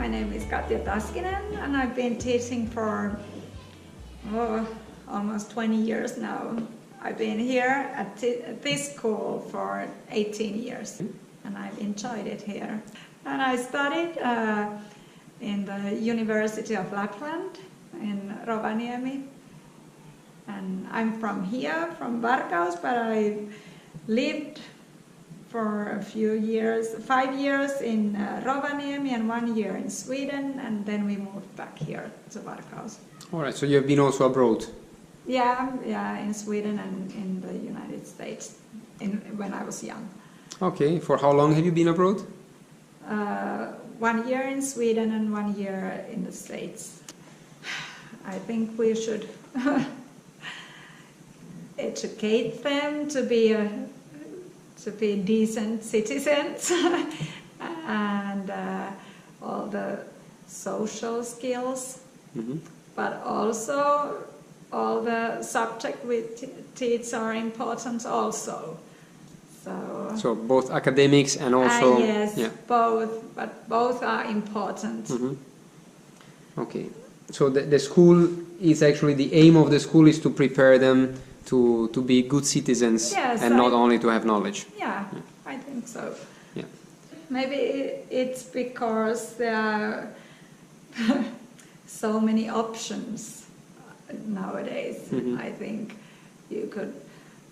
My name is Taskinen, and I've been teaching for almost 20 years now. I've been here at this school for 18 years, and I've enjoyed it here. And I studied in the University of Lapland in Rovaniemi. And I'm from here, from Varkaus, but I lived for a few years, 5 years in Rovaniemi and 1 year in Sweden, and then we moved back here to Varkaus. All right, so you've been also abroad? Yeah, in Sweden and in the United States when I was young. Okay, for how long have you been abroad? 1 year in Sweden and 1 year in the States. I think we should educate them to be decent citizens and all the social skills, but also all the subjects we teach are important also. So both academics and also... yes, yeah. Both are important. Okay, so the school is actually, the aim of the school is to prepare them to be good citizens, yes, and not only to have knowledge. Yeah, I think so. Yeah. Maybe it's because there are so many options nowadays. I think you could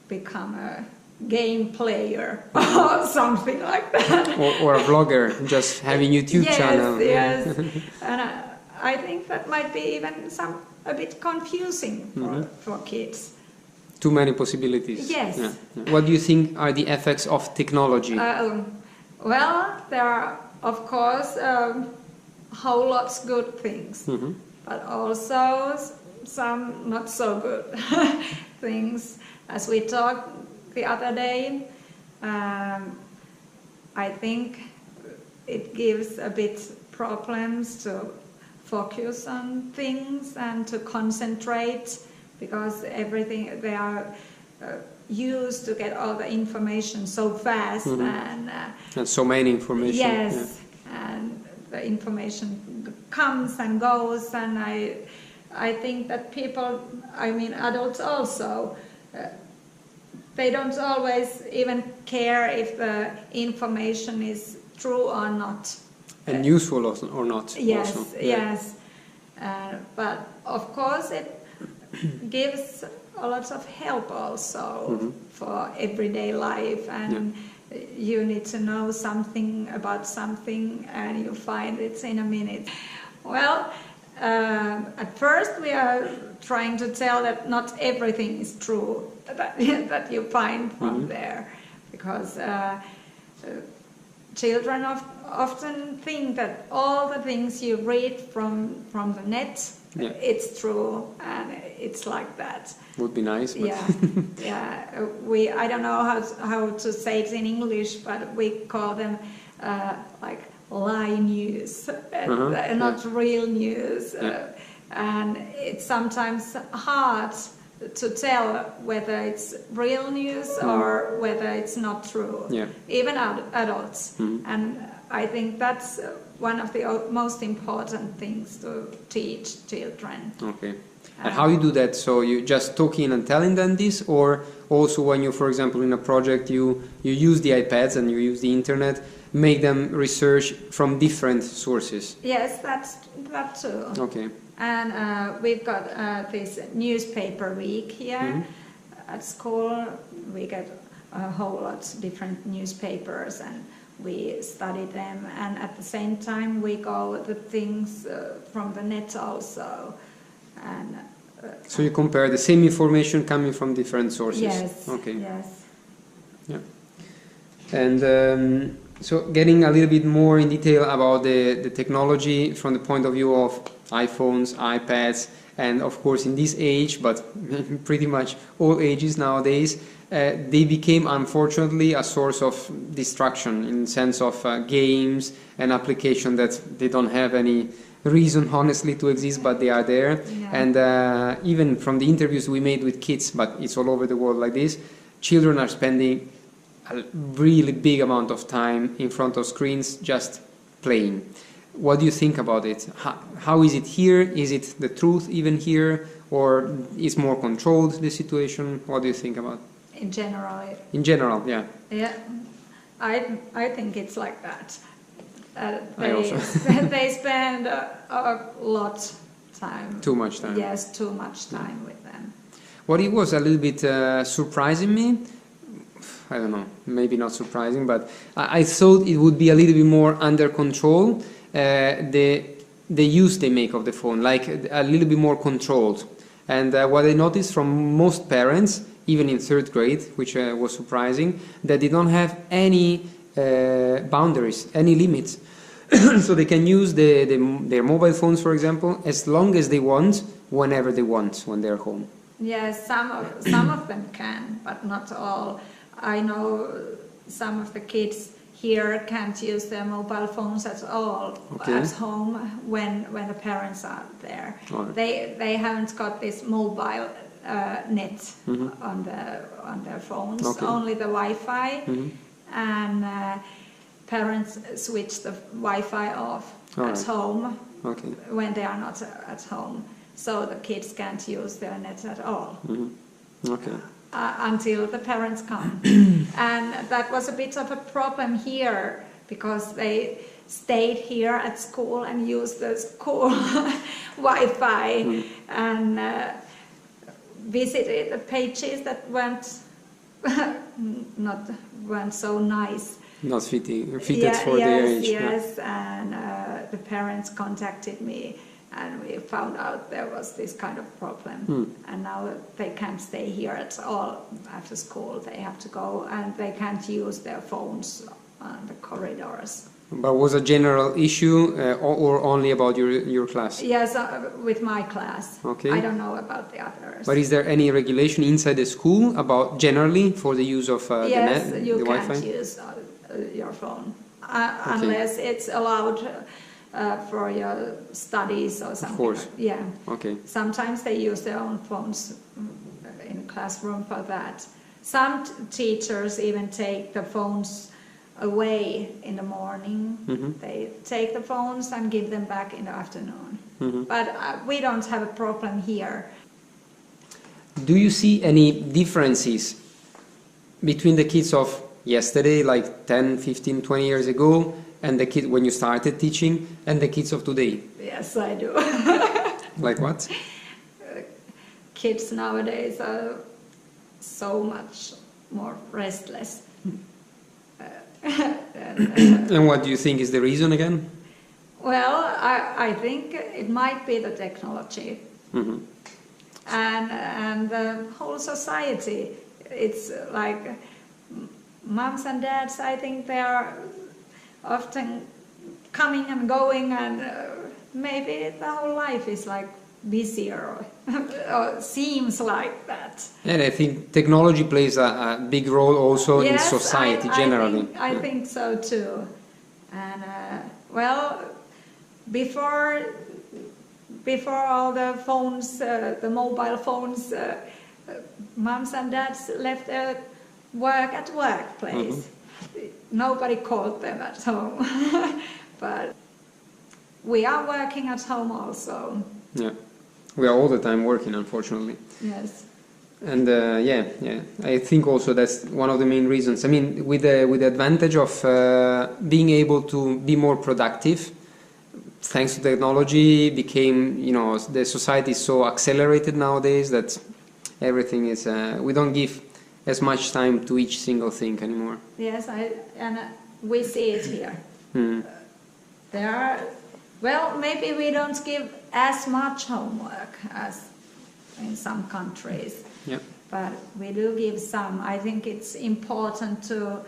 become a game player or something like that. Or a vlogger, just having YouTube channel. Yes, and I think that might be even a bit confusing for kids. Too many possibilities. Yes. Yeah. What do you think are the effects of technology? Well, there are, of course, whole lots good things, but also some not so good things. As we talked the other day, I think it gives a bit problems to focus on things and to concentrate, because everything they are used to get all the information so fast and so many information. Yes, and the information comes and goes, and I think that people, I mean adults also, they don't always even care if the information is true or not. And useful or not. Yes, also. Yes. But of course it gives a lot of help also for everyday life, and you need to know something about something and you find it in a minute. Well, at first we are trying to tell that not everything is true that you find from there, because children often think that all the things you read from the net, it's true, and it's like that. Would be nice. But I don't know how to say it in English, but we call them like lie news, not real news, and it's sometimes hard to tell whether it's real news or whether it's not true, even adults. And I think that's one of the most important things to teach children. Okay. And how you do that? So you just talking and telling them this, or also when you, for example, in a project you use the iPads and you use the internet, make them research from different sources? Yes, that too. Okay. And we've got this newspaper week here at school. We get a whole lot of different newspapers and we study them, and at the same time we go the things from the net also. And so you compare the same information coming from different sources? Yes. Okay. Yes. Yeah. And so getting a little bit more in detail about the technology from the point of view of iPhones, iPads, and of course in this age, but pretty much all ages nowadays, they became unfortunately a source of distraction in the sense of games and applications that they don't have any reason honestly to exist, but they are there. And even from the interviews we made with kids, but it's all over the world like this, children are spending a really big amount of time in front of screens just playing. What do you think about it? How is it here? Is it the truth even here? Or is more controlled, the situation? What do you think about? In general. In general, yeah. Yeah, I think it's like that. I also. They spend a lot time. Too much time. Yes, too much time with them. What it was a little bit surprising me, I don't know, maybe not surprising, but I thought it would be a little bit more under control, the use they make of the phone, like a little bit more controlled. And what I noticed from most parents, even in 3rd grade, which was surprising, that they don't have any boundaries, any limits. So they can use their mobile phones, for example, as long as they want, whenever they want, when they're home. Yes, some of them can, but not all. I know some of the kids here can't use their mobile phones at all at home when the parents are there. Right. They haven't got this mobile net on their phones, only the Wi-Fi, and parents switch the Wi-Fi off at home when they are not at home, so the kids can't use their net at all. Until the parents come. And that was a bit of a problem here, because they stayed here at school and used the school Wi-Fi and visited the pages that weren't so nice. Not fitted for their age. Yes, and the parents contacted me, and we found out there was this kind of problem. And now they can't stay here at all after school. They have to go, and they can't use their phones on the corridors. But was a general issue or only about your class? Yes, with my class. Okay. I don't know about the others. But is there any regulation inside the school about generally for the use of the net, the Wi-Fi? Yes, you can't use your phone unless it's allowed for your studies or something. Of course. Yeah. Okay. Sometimes they use their own phones in the classroom for that. Some teachers even take the phones away in the morning. They take the phones and give them back in the afternoon. But we don't have a problem here. Do you see any differences between the kids of yesterday, like 10, 15, 20 years ago, and the kids when you started teaching, and the kids of today? Yes, I do. Like what? Kids nowadays are so much more restless. And what do you think is the reason again? Well, I think it might be the technology and the whole society. It's like moms and dads, I think they are often coming and going, and maybe the whole life is like busier or seems like that. And I think technology plays a big role also in society generally. I think so too. And well, before all the phones, the mobile phones, moms and dads left their work at workplace. Nobody called them at home. But we are working at home also. Yeah, we are all the time working, unfortunately. Yes. And I think also that's one of the main reasons. I mean, with the advantage of being able to be more productive, thanks to technology, became, the society is so accelerated nowadays that everything is, we don't give as much time to each single thing anymore. Yes, and we see it here. There are, well, maybe we don't give as much homework as in some countries, but we do give some. I think it's important to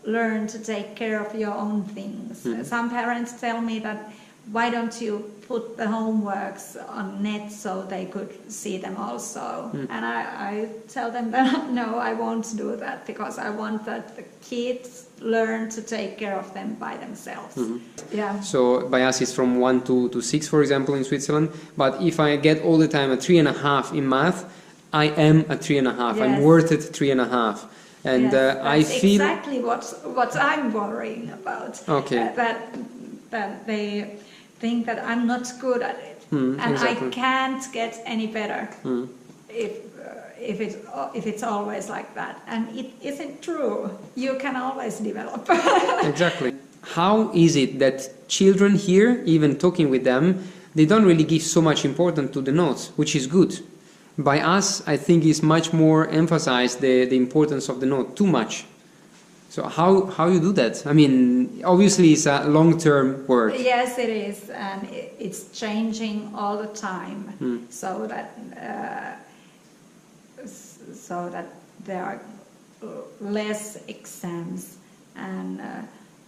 learn to take care of your own things. Some parents tell me that, why don't you put the homeworks on net so they could see them also? And I tell them that no, I won't do that, because I want that the kids learn to take care of them by themselves. Yeah. So bias is from 1 to 6, for example, in Switzerland. But if I get all the time a 3.5 in math, I am a 3.5. Yes. I'm worth it 3.5. And yes, I feel exactly what I'm worrying about. Okay. That that they think that I'm not good at it, and exactly. I can't get any better if it's always like that. And it isn't true. You can always develop. Exactly. How is it that children here, even talking with them, they don't really give so much importance to the notes, which is good. By us, I think it's much more emphasized the importance of the note, too much. So how you do that? I mean, obviously it's a long-term work. Yes, it is, and it's changing all the time, so that there are less exams and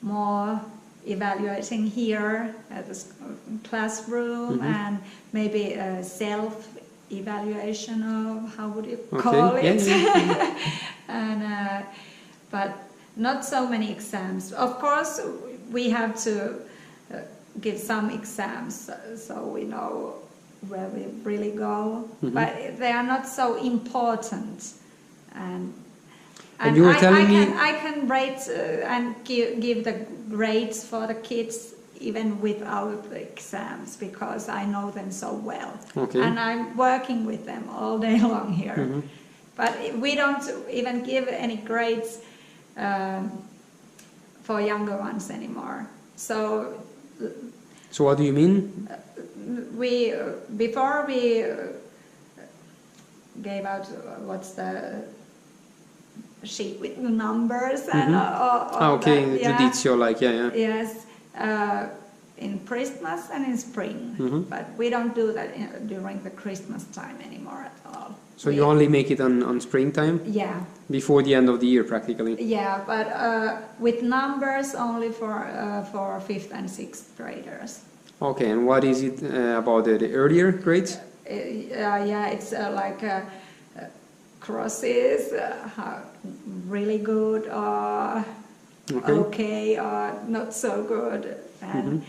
more evaluating here at the classroom, and maybe self-evaluation, or how would you call it? Yeah. And but not so many exams. Of course, we have to give some exams so we know where we really go, but they are not so important. And you were telling me I can rate and give the grades for the kids even without the exams, because I know them so well. Okay. And I'm working with them all day long here. But we don't even give any grades for younger ones anymore. So what do you mean? Before we gave out what's the sheet with the numbers and Giudizio, like Yes, in Christmas and in spring, but we don't do that during the Christmas time anymore at all. So you only make it on springtime? Yeah. Before the end of the year, practically. Yeah, but with numbers only for 5th and 6th graders. Okay, and what is it about the earlier grades? It's like crosses, really good, or okay, or not so good, and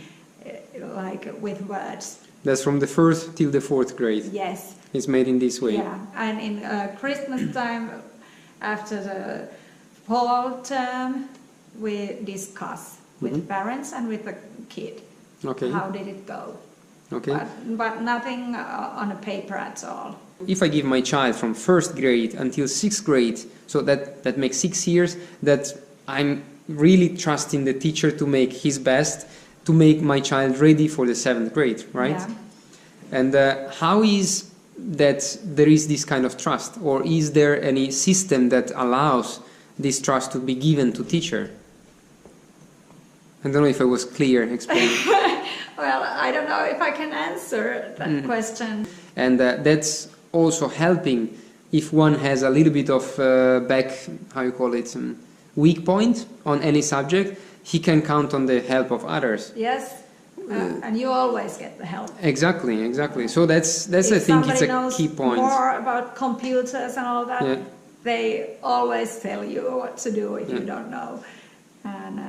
like with words. That's from the 1st till the 4th grade? Yes. It's made in this way? Yeah, and in Christmas time, after the fall term, we discuss with parents and with the kid. Okay. How did it go? Okay. But nothing on a paper at all. If I give my child from 1st grade until 6th grade, so that makes 6 years, that I'm really trusting the teacher to make his best to make my child ready for the 7th grade, right? Yeah. And how is that there is this kind of trust, or is there any system that allows this trust to be given to teacher? I don't know if I was clear explaining. Well, I don't know if I can answer that question. And that's also helping if one has a little bit of weak point on any subject, he can count on the help of others. Yes, and you always get the help. Exactly. So that's I think it's a key point. If somebody knows more about computers and all that, they always tell you what to do if you don't know. And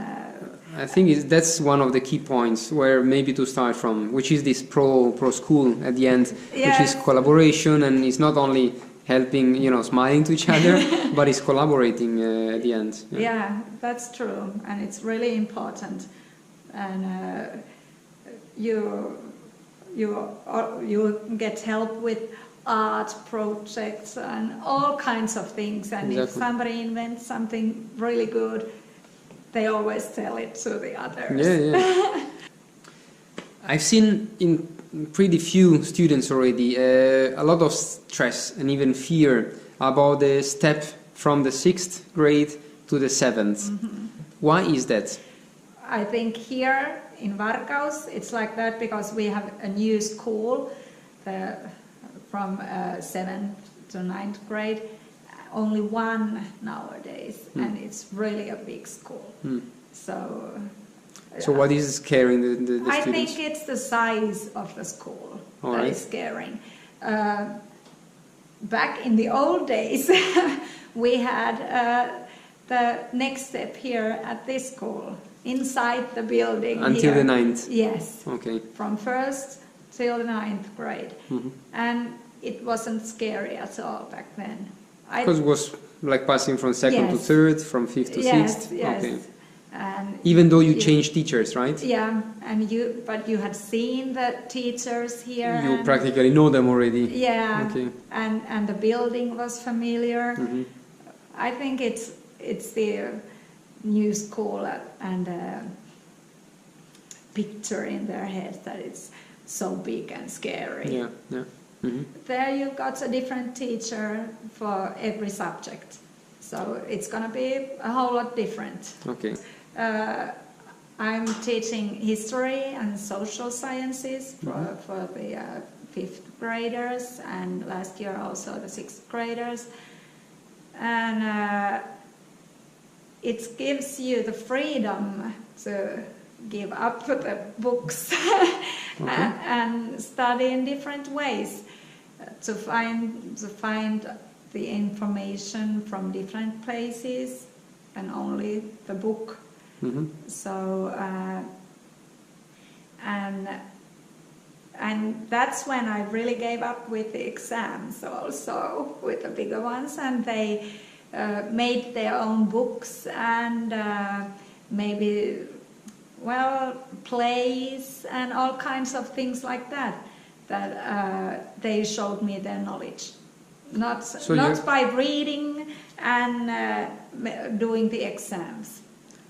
I think that's one of the key points where maybe to start from, which is this pro school at the end, which is collaboration, and it's not only helping, smiling to each other, but it's collaborating at the end. Yeah, that's true, and it's really important. And you get help with art projects and all kinds of things. And if somebody invents something really good, they always tell it to the others. Yeah. I've seen in pretty few students already a lot of stress and even fear about the step from the 6th grade to the 7th. Why is that? I think here in Varkaus it's like that because we have a new school from 7th to 9th grade. Only one nowadays, and it's really a big school. So what is scaring the students? I think it's the size of the school that is scaring. Back in the old days, we had the next step here at this school, inside the building. Until here. the 9th? Yes. Okay. From 1st till the 9th grade. And it wasn't scary at all back then. Because it was like passing from 2nd to 3rd, from 5th to 6th? Yes. Okay. And even though you changed teachers, right? Yeah, but you had seen the teachers here. You practically know them already. Yeah, okay. and the building was familiar. Mm-hmm. I think it's the new school and picture in their heads that it's so big and scary. Yeah, yeah. Mm-hmm. There you got a different teacher for every subject, so it's gonna be a whole lot different. Okay. I'm teaching history and social sciences for the 5th graders, and last year also the 6th graders, and it gives you the freedom to give up the books and study in different ways, to find the information from different places and only the book. Mm-hmm. So and that's when I really gave up with the exams, also with the bigger ones, and they made their own books and maybe plays and all kinds of things like that they showed me their knowledge, not by reading and doing the exams.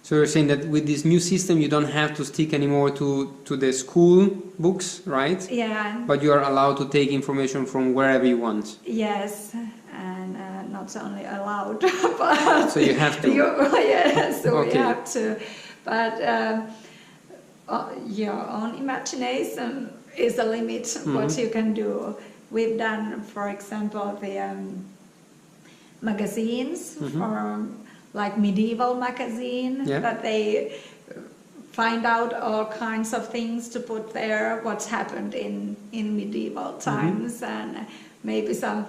So you're saying that with this new system you don't have to stick anymore to the school books, right? Yeah. But you are allowed to take information from wherever you want. Yes, and not only allowed, but so you have to. Yes, so okay. We have to. But your own imagination is a limit, what you can do. We've done, for example, the magazines for like medieval magazine, that they find out all kinds of things to put there, what's happened in medieval times, and maybe some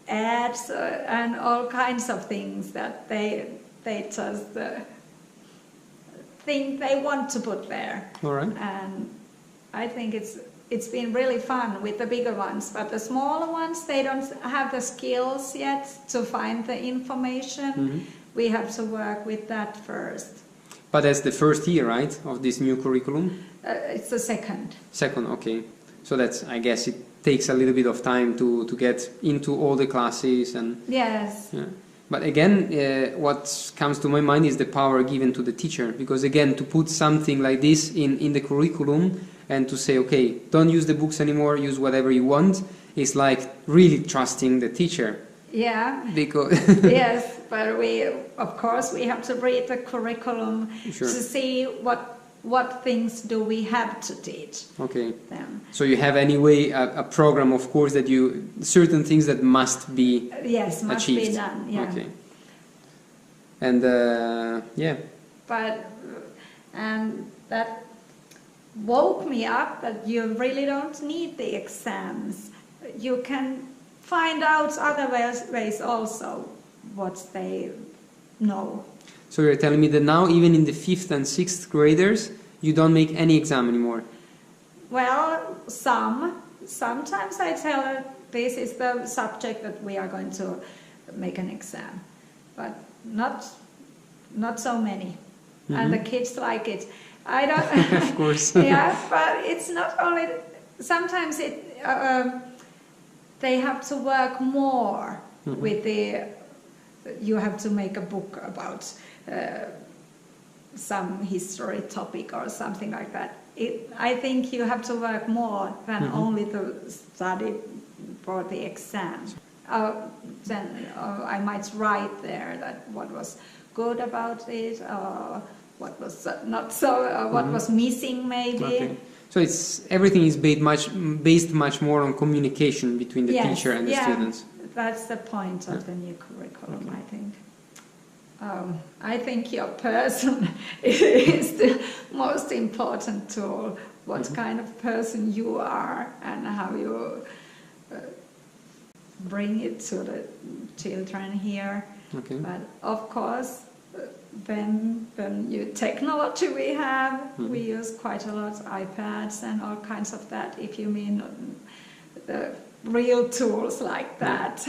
ads and all kinds of things that they just think they want to put there. All right. And I think it's been really fun with the bigger ones, but the smaller ones, they don't have the skills yet to find the information. We have to work with that first. But that's the first year, right, of this new curriculum? It's the second. Second, okay. So that's, I guess it takes a little bit of time to get into all the classes and... Yes. Yeah. But again, what comes to my mind is the power given to the teacher, because again, to put something like this in the curriculum and to say, okay, don't use the books anymore, use whatever you want, is like really trusting the teacher. Yeah. Because yes, but of course we have to read the curriculum to see what things do we have to teach. Okay. Them. So you have anyway a program, of course, that certain things that must be must achieved. Be done. Yeah. Okay. And yeah. But and that woke me up that you really don't need the exams. You can find out other ways also what they know. So you're telling me that now, even in the 5th and 6th graders, you don't make any exam anymore? Well, sometimes I tell her this is the subject that we are going to make an exam, but not so many. And the kids like it. I don't. Of course. Yeah, but it's not only. Sometimes they have to work more with the. You have to make a book about some history topic or something like that. I think you have to work more than only to study for the exam. Then I might write there that what was good about it, or what was not so, what was missing maybe. Okay. So everything is based much more on communication between the teacher and the students. That's the point of the new curriculum, I think. I think your person is the most important tool. What kind of person you are and how you bring it to the children here. Okay. But of course, then the new technology we have, we use quite a lot of iPads and all kinds of that, if you mean the real tools like that.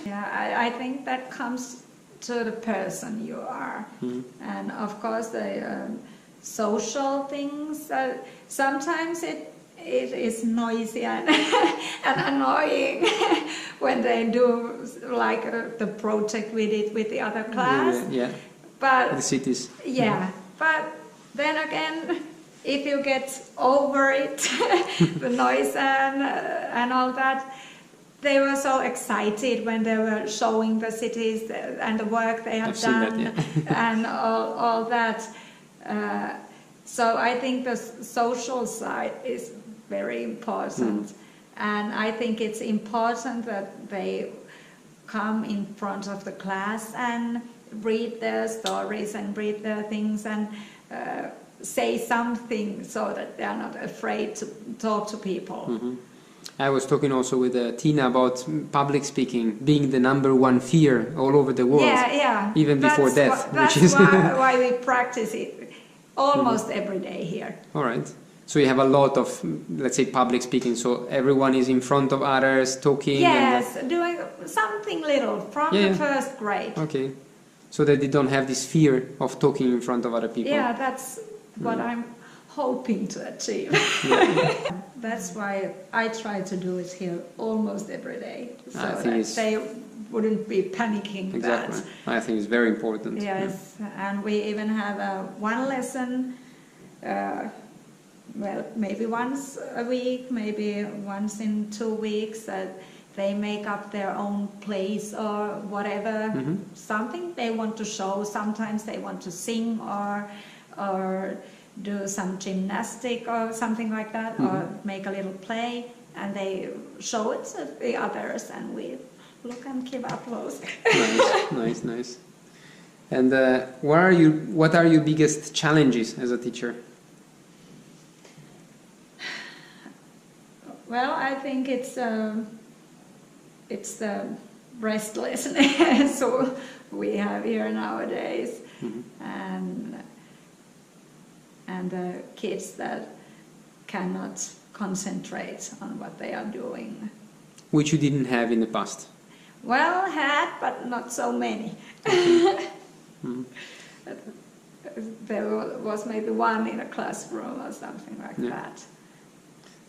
Yeah, I think that comes to the person you are. Mhm. And of course the social things, sometimes it is noisy and, and annoying when they do like the project we did with the other class. Yeah. But The cities. yeah, but then again, if you get over it, the noise and all that, they were so excited when they were showing the cities and the work they have I've seen done that, yeah. and all that. So I think the social side is very important, and I think it's important that they come in front of the class and read their stories and read their things and say something so that they are not afraid to talk to people. Mm-hmm. I was talking also with Tina about public speaking being the #1 fear all over the world, even before death. That's which is why we practice it almost every day here. All right. So you have a lot of, let's say, public speaking. So everyone is in front of others talking. Yes, doing something little from the first grade. Okay. So that they don't have this fear of talking in front of other people. Yeah, that's what I'm hoping to achieve. That's why I try to do it here almost every day, so that they wouldn't be panicking. Exactly. I think it's very important. Yes, and we even have one lesson, well, maybe once a week, maybe once in 2 weeks, that they make up their own plays or whatever, something they want to show. Sometimes they want to sing or do some gymnastic or something like that, or make a little play, and they show it to the others, and we look and keep applause. Nice. And what are your biggest challenges as a teacher? Well, I think it's the restlessness so we have here nowadays, and the kids that cannot concentrate on what they are doing. Which you didn't have in the past? Well, had, but not so many. There was maybe one in a classroom or something like that.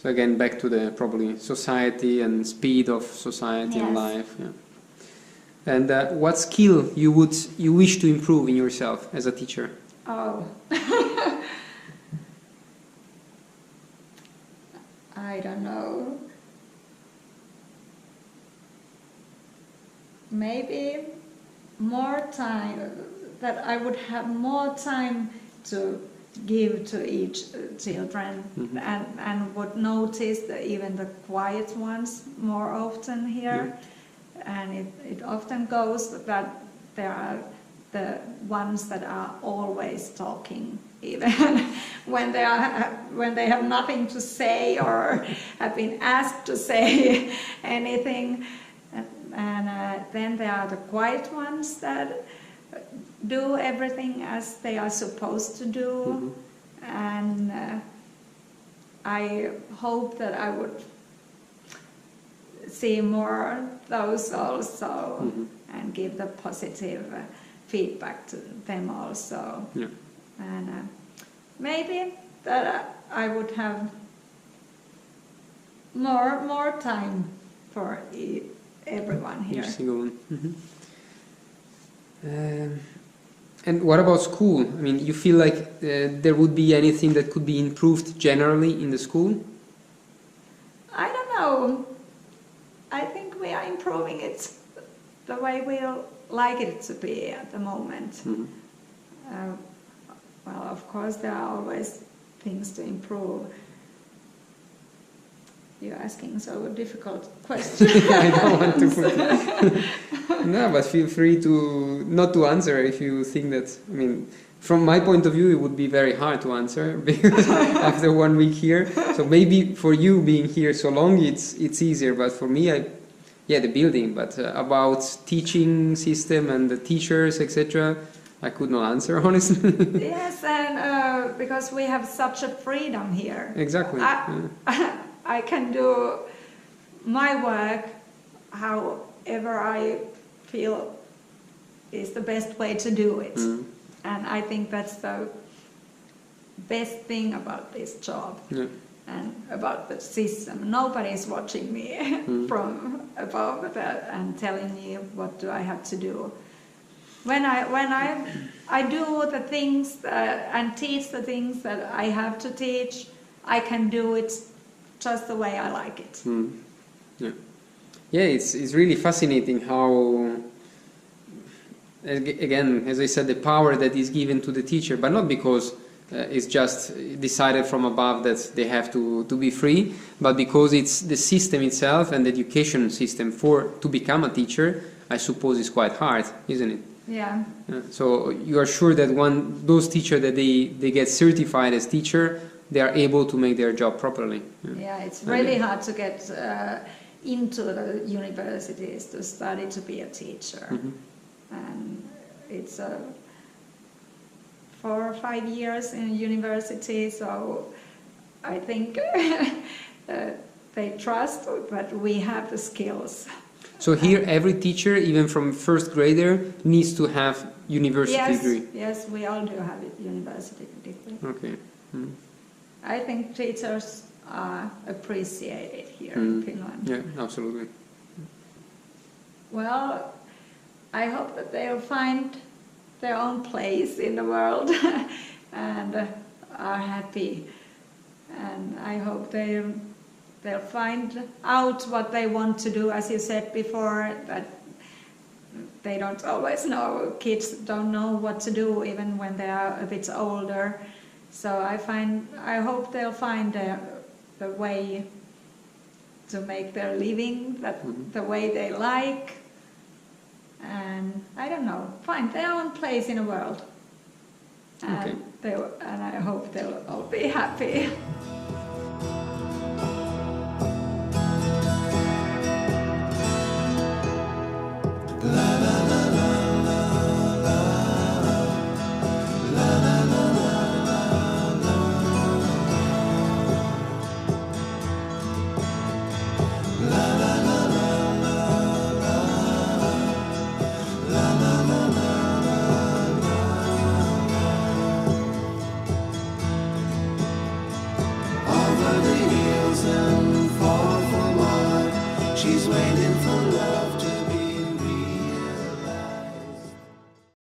So again, back to the probably society and speed of society and life. Yeah. And what skill you wish to improve in yourself as a teacher? Oh, I don't know. Maybe more time, that I would have more time to give to each children, and would notice even the quiet ones more often here. And it often goes that there are the ones that are always talking, even when they have nothing to say or have been asked to say anything. And then there are the quiet ones that do everything as they are supposed to do. And I hope that I would see more those also, and give the positive feedback to them also. And maybe that I would have more time for everyone here. And what about school? I mean, you feel like there would be anything that could be improved generally in the school? I don't know. I think we are improving it the way we like it to be at the moment. Well, of course, there are always things to improve. You're asking so difficult questions. I don't want to. No, but feel free to not to answer if you think that. I mean, from my point of view, it would be very hard to answer because after 1 week here. So maybe for you being here so long, it's easier. But for me, the building. But about teaching system and the teachers, etc., I could not answer honestly. Yes, and because we have such a freedom here. Exactly. I can do my work however I feel is the best way to do it. And I think that's the best thing about this job. Yeah. And about the system. Nobody is watching me from above and telling me what do I have to do. When I do the things and teach the things that I have to teach, I can do it just the way I like it. Yeah, yeah. It's really fascinating how, again, as I said, the power that is given to the teacher, but not because it's just decided from above that they have to be free, but because it's the system itself and the education system to become a teacher, I suppose is quite hard, isn't it? Yeah. So you are sure that when those teachers that they get certified as teacher, they are able to make their job properly. Yeah, it's really hard to get into the universities to study to be a teacher. And it's 4 or 5 years in university, so I think they trust that we have the skills. So here every teacher, even from first grader, needs to have university degree? Yes, we all do have a university degree. Okay. I think teachers are appreciated here in Finland. Yeah, absolutely. Well, I hope that they'll find their own place in the world and are happy. And I hope they'll find out what they want to do. As you said before, that they don't always know. Kids don't know what to do even when they are a bit older. So I hope they'll find the way to make their living the way they like. And I don't know, find their own place in the world. And, and I hope they'll all be happy. She's